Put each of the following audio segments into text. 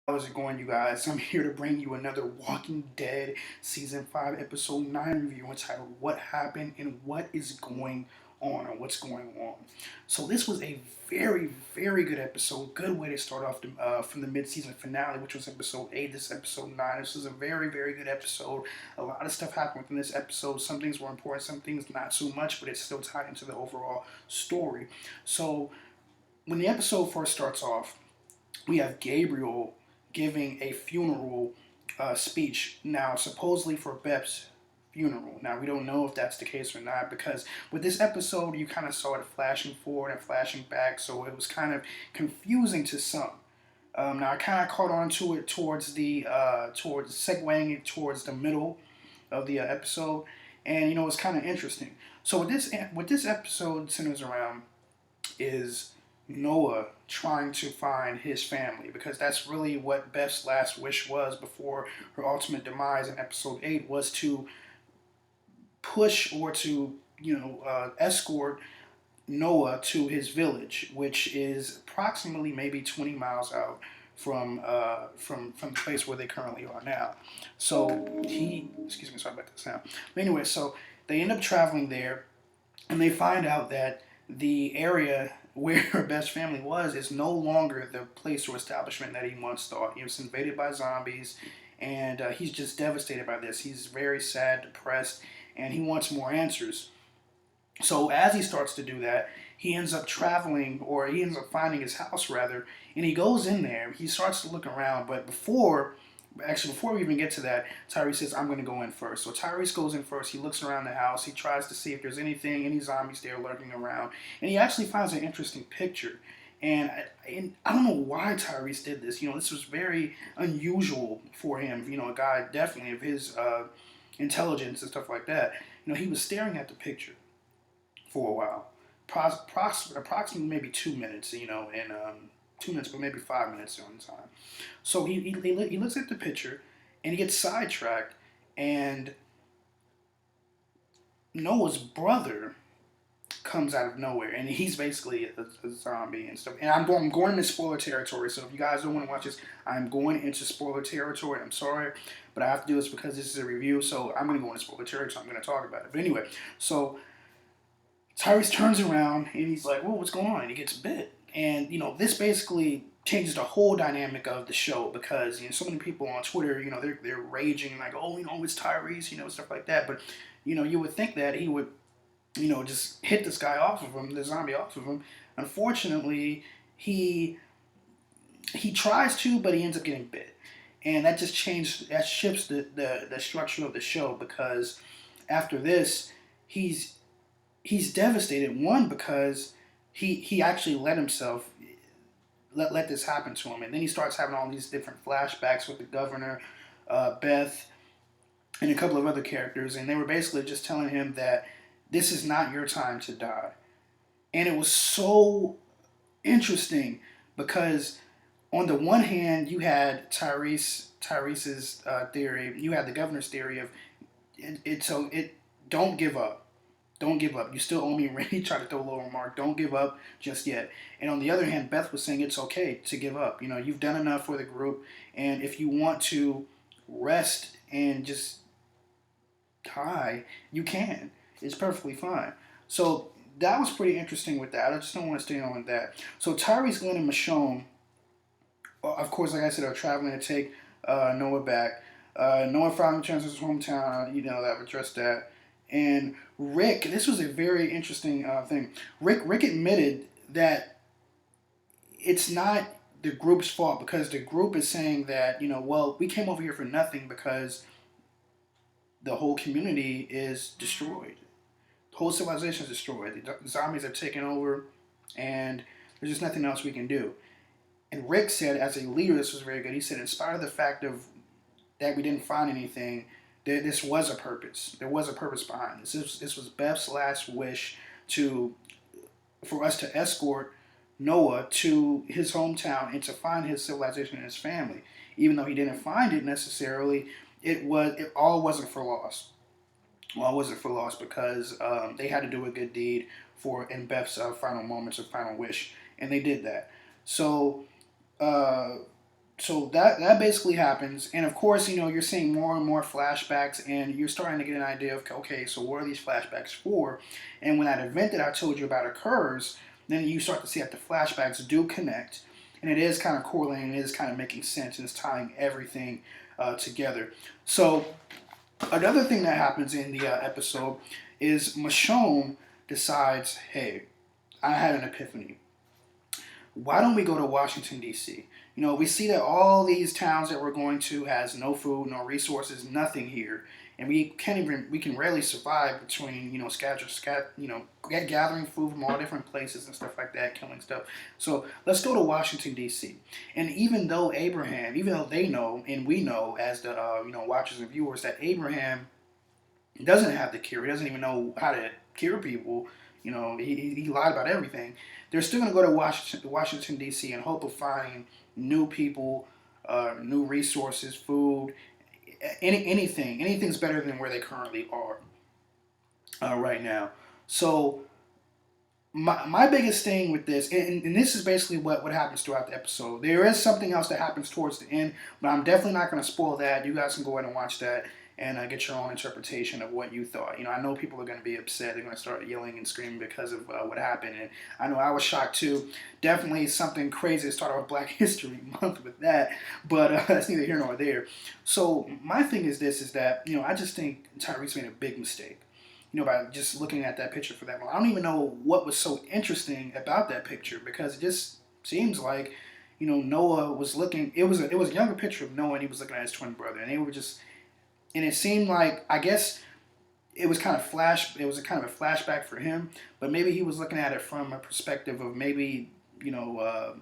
How's it going, you guys? I'm here to bring you another Walking Dead Season 5, Episode 9 review entitled What Happened and What is Going On, or What's Going On. So, this was a very, very good episode. Good way to start off from the mid season finale, which was Episode 8. This is Episode 9. This was a very, very good episode. A lot of stuff happened within this episode. Some things were important, some things not so much, but it's still tied into the overall story. So, when the episode first starts off, we have Gabriel giving a funeral speech now, supposedly for Beth's funeral. Now, we don't know if that's the case or not because with this episode, you kind of saw it flashing forward and flashing back, so it was kind of confusing to some. Now, I kind of caught on to it towards segueing it towards the middle of the episode, and it's kind of interesting. So what this episode centers around is Noah trying to find his family because that's really what Beth's last wish was before her ultimate demise in episode 8 was to push or to escort Noah to his village, which is approximately maybe 20 miles out from the place where they currently are now. So excuse me, sorry about that sound. But anyway, so they end up traveling there, and they find out that the area where her best family was is no longer the place or establishment that he once thought. He was invaded by zombies, and he's just devastated by this. He's very sad, depressed, and he wants more answers. So as he starts to do that, he ends up traveling, or he ends up finding his house rather, and he goes in there. He starts to look around, but before we even get to that, Tyrese says, I'm going to go in first. So Tyrese goes in first. He looks around the house. He tries to see if there's any zombies there lurking around. And he actually finds an interesting picture. And I don't know why Tyrese did this. This was very unusual for him. A guy definitely of his intelligence and stuff like that. He was staring at the picture for a while. Approximately maybe 2 minutes, and 2 minutes, but maybe 5 minutes on time. So he looks at the picture and he gets sidetracked, and Noah's brother comes out of nowhere, and he's basically a zombie and stuff. And I'm going into spoiler territory, so if you guys don't want to watch this, I'm going into spoiler territory. I'm sorry, but I have to do this because this is a review, so I'm going to go into spoiler territory, so I'm going to talk about it. But anyway, so Tyrese turns around and he's like, "Whoa, what's going on?" And he gets bit. And this basically changes the whole dynamic of the show because so many people on Twitter, they're raging like, "Oh, it's Tyrese," stuff like that. But you would think that he would, just hit this guy off of him, the zombie off of him. Unfortunately, he tries to, but he ends up getting bit, and that shifts the structure of the show because after this, he's devastated. One, because he actually let this happen to him, and then he starts having all these different flashbacks with the governor, Beth, and a couple of other characters, and they were basically just telling him that this is not your time to die. And it was so interesting because on the one hand you had Tyrese's theory, you had the governor's theory of it don't give up. Don't give up. You still owe me rent. He tried to throw a little remark. Don't give up just yet. And on the other hand, Beth was saying it's okay to give up. You've done enough for the group, and if you want to rest and just die, you can. It's perfectly fine. So that was pretty interesting with that. I just don't want to stay on with that. So Tyrese, Glenn, and Michonne, of course, like I said, are traveling to take Noah back. Noah finally returns to his hometown. I've addressed that. And Rick, this was a very interesting thing. Rick admitted that it's not the group's fault because the group is saying that well, we came over here for nothing because the whole community is destroyed. The whole civilization is destroyed. The zombies have taken over, and there's just nothing else we can do. And Rick said, as a leader, this was very good. He said, in spite of the fact of that we didn't find anything, this was a purpose. There was a purpose behind this. This was Beth's last wish for us to escort Noah to his hometown and to find his civilization and his family. Even though he didn't find it necessarily, it all wasn't for loss. All wasn't for loss because they had to do a good deed, in Beth's final moments of final wish, and they did that. So So that basically happens, and of course, you're seeing more and more flashbacks, and you're starting to get an idea of, okay, so what are these flashbacks for? And when that event that I told you about occurs, then you start to see that the flashbacks do connect, and it is kind of correlating, it is kind of making sense, and it's tying everything together. So another thing that happens in the episode is Michonne decides, hey, I had an epiphany. Why don't we go to Washington, D.C.? We see that all these towns that we're going to has no food, no resources, nothing here, and we can rarely survive between gathering food from all different places and stuff like that, killing stuff. So let's go to Washington, D.C. And even though they know and we know as the watchers and viewers that Abraham doesn't have the cure, he doesn't even know how to cure people. He lied about everything. They're still going to go to Washington D.C. in hope of finding new people, new resources, food, anything. Anything's better than where they currently are right now. So my biggest thing with this, and this is basically what happens throughout the episode. There is something else that happens towards the end, but I'm definitely not going to spoil that. You guys can go ahead and watch that and get your own interpretation of what you thought. I know people are going to be upset. They're going to start yelling and screaming because of what happened. And I know I was shocked too. Definitely something crazy to start off Black History Month with that. But that's neither here nor there. So my thing is this, is that, I just think Tyrese made a big mistake. By just looking at that picture for that long. I don't even know what was so interesting about that picture, because it just seems like, Noah was looking. It was a younger picture of Noah, and he was looking at his twin brother, and they were just. And it seemed like, I guess, it was kind of It was a kind of a flashback for him, but maybe he was looking at it from a perspective of maybe Noah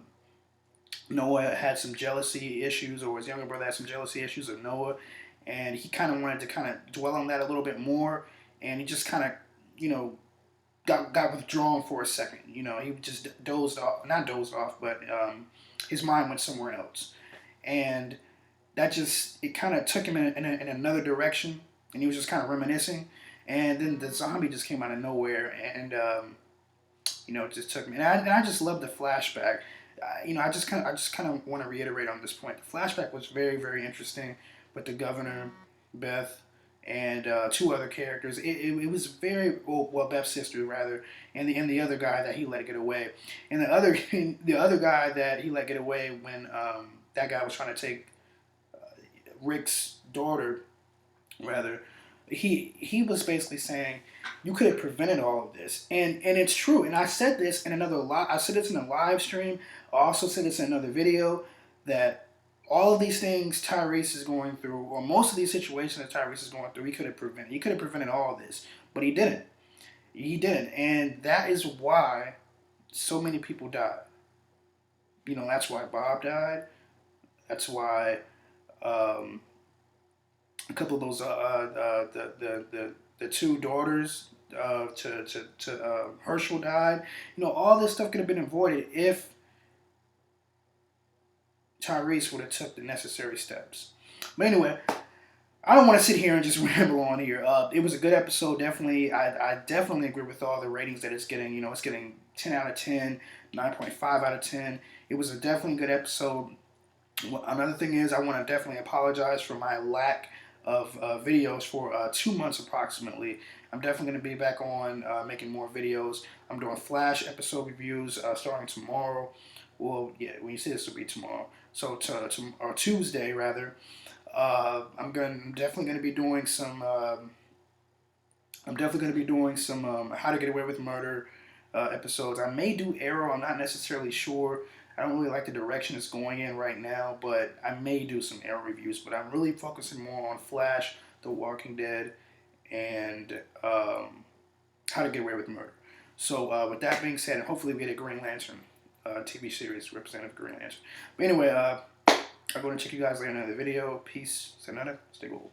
had some jealousy issues, or his younger brother had some jealousy issues of Noah, and he kind of wanted to kind of dwell on that a little bit more, and he just kind of got withdrawn for a second. He just not dozed off, but his mind went somewhere else, and it kind of took him in another direction, and he was just kind of reminiscing, and then the zombie just came out of nowhere, and it just took me, and I just love the flashback. I just kind of want to reiterate on this point. The flashback was very, very interesting with the governor, Beth, and two other characters. It was very well, Beth's sister rather, and the other guy that he let get away, and the other guy that he let get away when that guy was trying to take Rick's daughter, rather, he was basically saying you could have prevented all of this, and it's true. And I said this in I said this in a live stream. I also said this in another video, that all of these things Tyrese is going through, or most of these situations that Tyrese is going through, he could have prevented. He could have prevented all of this, but he didn't. He didn't, and that is why so many people died. That's why Bob died. That's why. A couple of those the two daughters to Herschel died. All this stuff could have been avoided if Tyrese would have took the necessary steps. But anyway, I don't want to sit here and just ramble on here. It was a good episode, definitely. I definitely agree with all the ratings that it's getting. It's getting 10 out of 10, 9.5 out of 10. It was a definitely good episode. Another thing is, I want to definitely apologize for my lack of videos for 2 months approximately. I'm definitely going to be back on making more videos. I'm doing Flash episode reviews starting tomorrow. Well, yeah, when you see this, will be tomorrow. So or Tuesday rather. I'm definitely going to be doing some. I'm definitely going to be doing some How to Get Away with Murder episodes. I may do Arrow. I'm not necessarily sure. I don't really like the direction it's going in right now, but I may do some Arrow reviews. But I'm really focusing more on Flash, The Walking Dead, and How to Get Away with Murder. So with that being said, hopefully we get a Green Lantern TV series representative Green Lantern. But anyway, I'm going to check you guys later in another video. Peace. Sayonara. Stay cool.